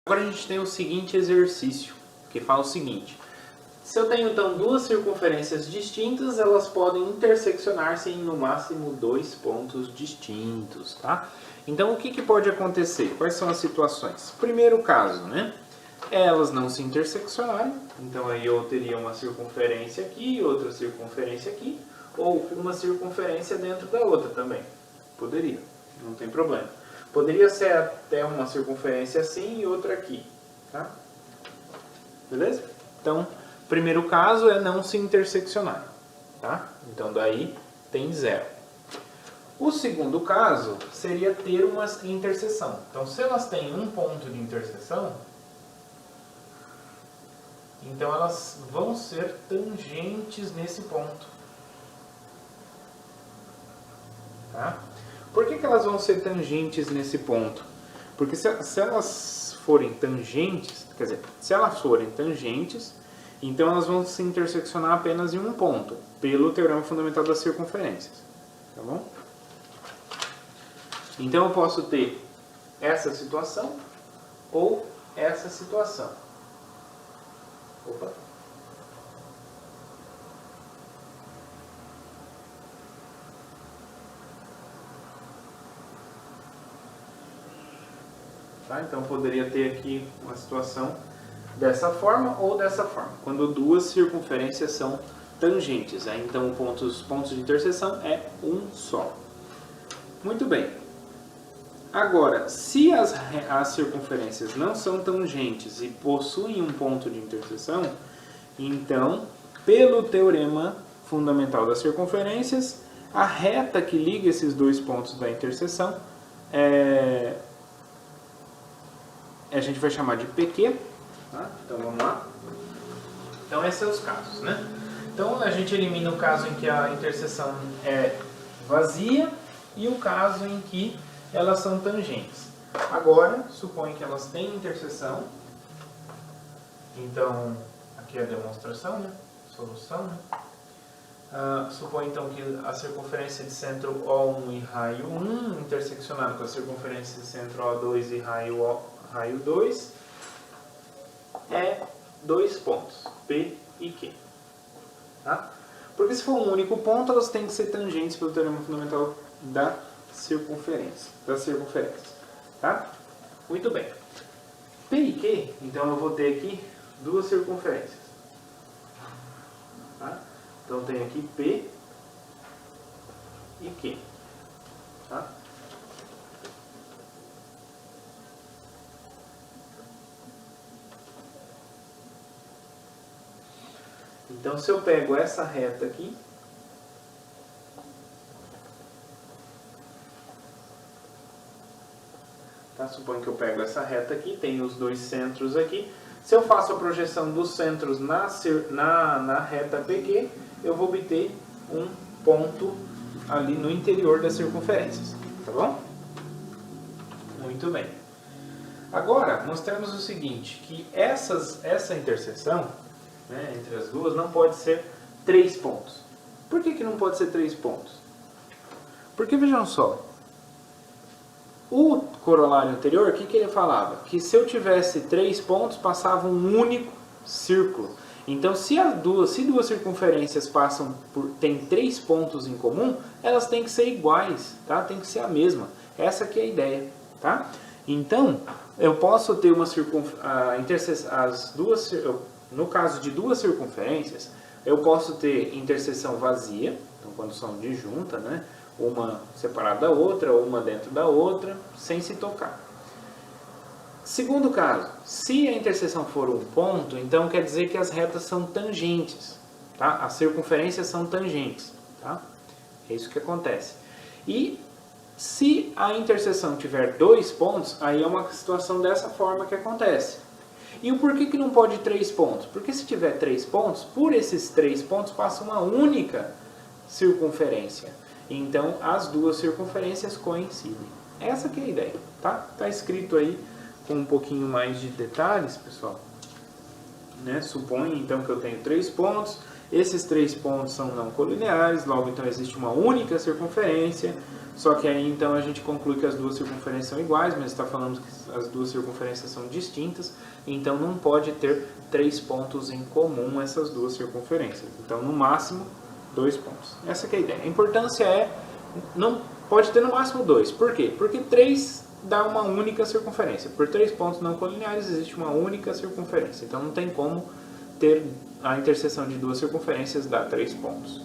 Agora a gente tem o seguinte exercício, que fala o seguinte. Se eu tenho então duas circunferências distintas, elas podem interseccionar-se em no máximo dois pontos distintos, tá? Então o que pode acontecer? Quais são as situações? Primeiro caso, né? Elas não se interseccionarem, então aí eu teria uma circunferência aqui, outra circunferência aqui, ou uma circunferência dentro da outra também. Poderia, não tem problema. Poderia ser até uma circunferência assim e outra aqui, tá? Beleza? Então, primeiro caso é não se interseccionar, tá? Então daí tem zero. O segundo caso seria ter uma interseção. Então, se elas têm um ponto de interseção, então elas vão ser tangentes nesse ponto, tá? Por que elas vão ser tangentes nesse ponto? Porque se elas forem tangentes, quer dizer, se elas forem tangentes, então elas vão se interseccionar apenas em um ponto, pelo teorema fundamental das circunferências, tá bom? Então eu posso ter essa situação ou essa situação. Opa! Tá? Então poderia ter aqui uma situação dessa forma ou dessa forma, quando duas circunferências são tangentes. Aí, então os pontos de interseção é um só. Muito bem. Agora, se as circunferências não são tangentes e possuem um ponto de interseção, então, pelo teorema fundamental das circunferências, a reta que liga esses dois pontos da interseção a gente vai chamar de PQ, tá? Então vamos lá. Então esses são os casos, né? Então a gente elimina o caso em que a interseção é vazia e o caso em que elas são tangentes. Agora, supõe que elas têm interseção. Então, aqui é a demonstração, né? Solução, né? Supõe então que a circunferência de centro O1 e raio 1 interseccionado com a circunferência de centro O2 e raio 2 é dois pontos, P e Q. Tá? Porque se for um único ponto, elas têm que ser tangentes pelo teorema fundamental das circunferências. Tá? Muito bem. P e Q, então eu vou ter aqui duas circunferências. Tá? Então tem aqui P e Q. Tá? Então, se eu pego essa reta aqui, tá? Suponho que eu pego essa reta aqui, tem os dois centros aqui. Se eu faço a projeção dos centros na reta PQ, eu vou obter um ponto ali no interior das circunferências, tá bom? Muito bem. Agora, nós temos o seguinte, que essa interseção, né, entre as duas, não pode ser 3 pontos. Por que não pode ser 3 pontos? Porque, vejam só, o corolário anterior, o que ele falava? Que se eu tivesse 3 pontos, passava um único círculo. Então, se duas circunferências têm 3 pontos em comum, elas têm que ser iguais, tá? Tem que ser a mesma. Essa aqui é a ideia, tá? Então, eu posso ter no caso de duas circunferências, eu posso ter interseção vazia, então quando são disjuntas, né? Uma separada da outra, uma dentro da outra, sem se tocar. Segundo caso, se a interseção for um ponto, então quer dizer que as retas são tangentes, tá? As circunferências são tangentes, tá? É isso que acontece. E se a interseção tiver 2 pontos, aí é uma situação dessa forma que acontece. E o porquê que não pode 3 pontos? Porque se tiver 3 pontos, por esses 3 pontos passa uma única circunferência. Então, as duas circunferências coincidem. Essa que é a ideia, tá? Tá escrito aí com um pouquinho mais de detalhes, pessoal. Né? Suponha, então, que eu tenho 3 pontos. Esses 3 pontos são não colineares, logo então existe uma única circunferência, só que aí então a gente conclui que as duas circunferências são iguais, mas está falando que as duas circunferências são distintas, então não pode ter 3 pontos em comum essas duas circunferências. Então, no máximo, 2 pontos. Essa que é a ideia. A importância é, não pode ter no máximo 2. Por quê? Porque 3 dá uma única circunferência. Por 3 pontos não colineares existe uma única circunferência. Então, não tem como ter a interseção de duas circunferências dar 3 pontos.